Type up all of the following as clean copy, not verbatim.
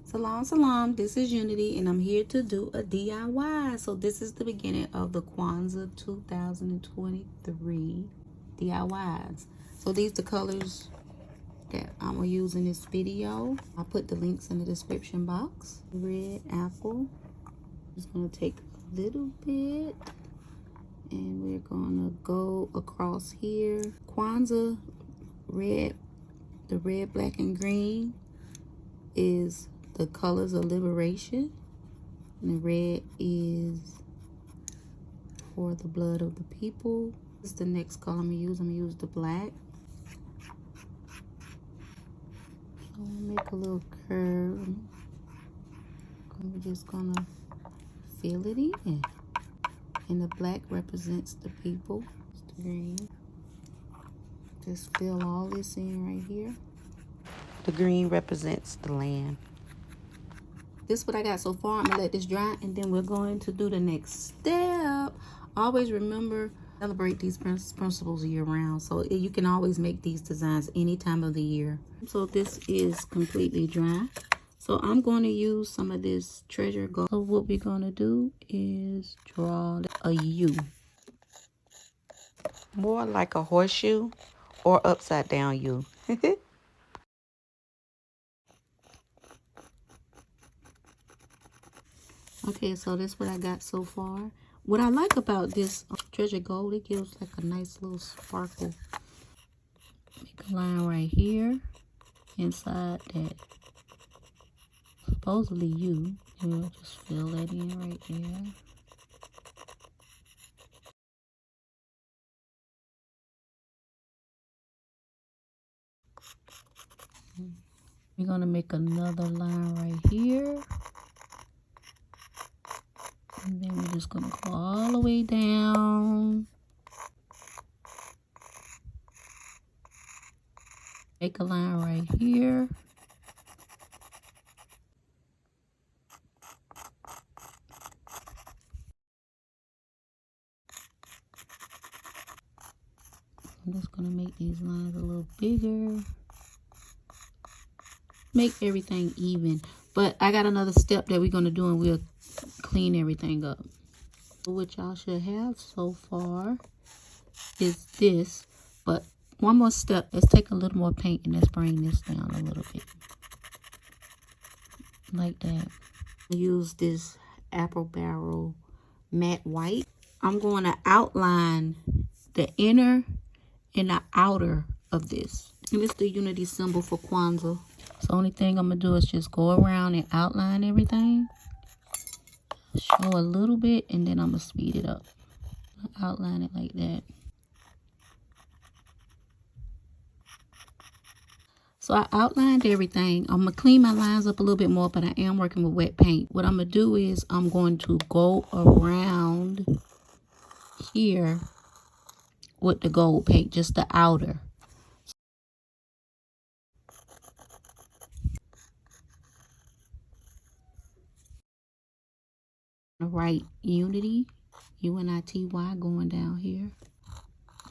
Salam, salam. This is Unity, and I'm here to do a DIY. So this is the beginning of the Kwanzaa 2023 DIYs. So these are the colors that I'm gonna use in this video. I'll put the links in the description box. Red apple. Just gonna take a little bit, and we're gonna go across here. Kwanzaa red, the red, black, and green is the colors of liberation, and the red is for the blood of the people. This is the next color I'm gonna use. I'm gonna use the black. So I'm gonna make a little curve. I'm just gonna fill it in, and the black represents the people. It's the green. Just fill all this in right here. The green represents the land. This is what I got so far. I'm gonna let this dry, and then we're going to do the next step. Always remember, celebrate these principles year round. So you can always make these designs any time of the year. So this is completely dry. So I'm going to use some of this treasure gold. So what we're going to do is draw a U. More like a horseshoe or upside down U. Okay, so that's what I got so far. What I like about this treasure gold, it gives like a nice little sparkle. Make a line right here inside that supposedly U. And we'll just fill that in right there. We're gonna make another line right here. And then we're just gonna go all the way down. Make a line right here. I'm just gonna make these lines a little bigger. Make everything even. But I got another step that we're gonna do, and we'll clean everything up. What y'all should have so far is this, but one more step. Let's take a little more paint and let's bring this down a little bit like that. Use this apple barrel matte white. I'm going to outline the inner and the outer of this, and it's the unity symbol for Kwanzaa. So the only thing I'm gonna do is just go around and outline everything. Show a little bit, and then I'm gonna speed it up. Outline it like that. So I outlined everything. I'm gonna clean my lines up a little bit more, but I am working with wet paint. What I'm gonna do is I'm going to go around here with the gold paint, just the outer. Write Unity, U-N-I-T-Y, going down here.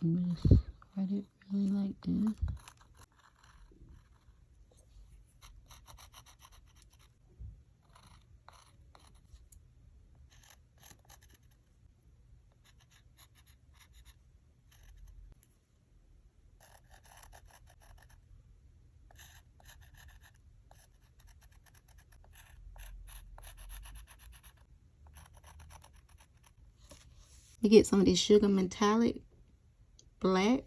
I'm just write it really like this. We get some of this sugar metallic black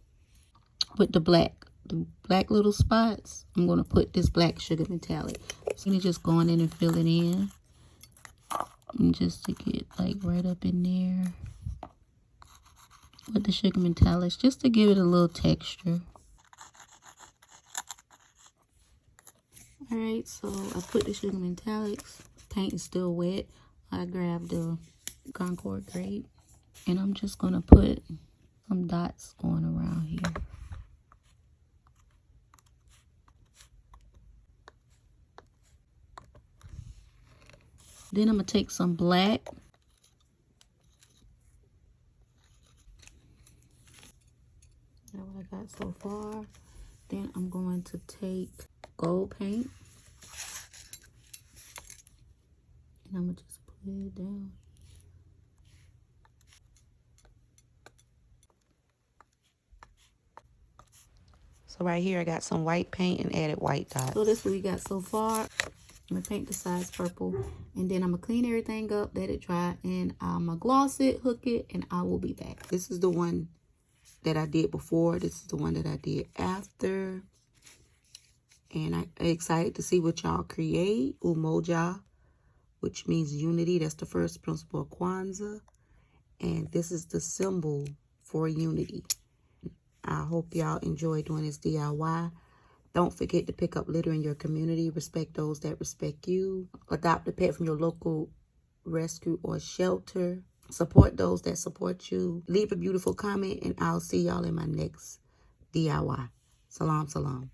with the black little spots. I'm going to put this black sugar metallic. So you're just going in and fill it in. And just to get like right up in there with the sugar metallics, just to give it a little texture. Alright, so I put the sugar metallics. Paint is still wet. I grabbed the Concord grape, and I'm just going to put some dots going around here. Then I'm going to take some black. That's what I got so far. Then I'm going to take gold paint. And I'm going to just put it down. So right here I got some white paint and added white dots. So that's what we got so far. I'm going to paint the sides purple. And then I'm going to clean everything up, let it dry. And I'm going to gloss it, hook it, and I will be back. This is the one that I did before. This is the one that I did after. And I'm excited to see what y'all create. Umoja, which means unity. That's the first principle of Kwanzaa. And this is the symbol for unity. I hope y'all enjoy doing this DIY. Don't forget to pick up litter in your community. Respect those that respect you. Adopt a pet from your local rescue or shelter. Support those that support you. Leave a beautiful comment, and I'll see y'all in my next DIY. Salam, salam.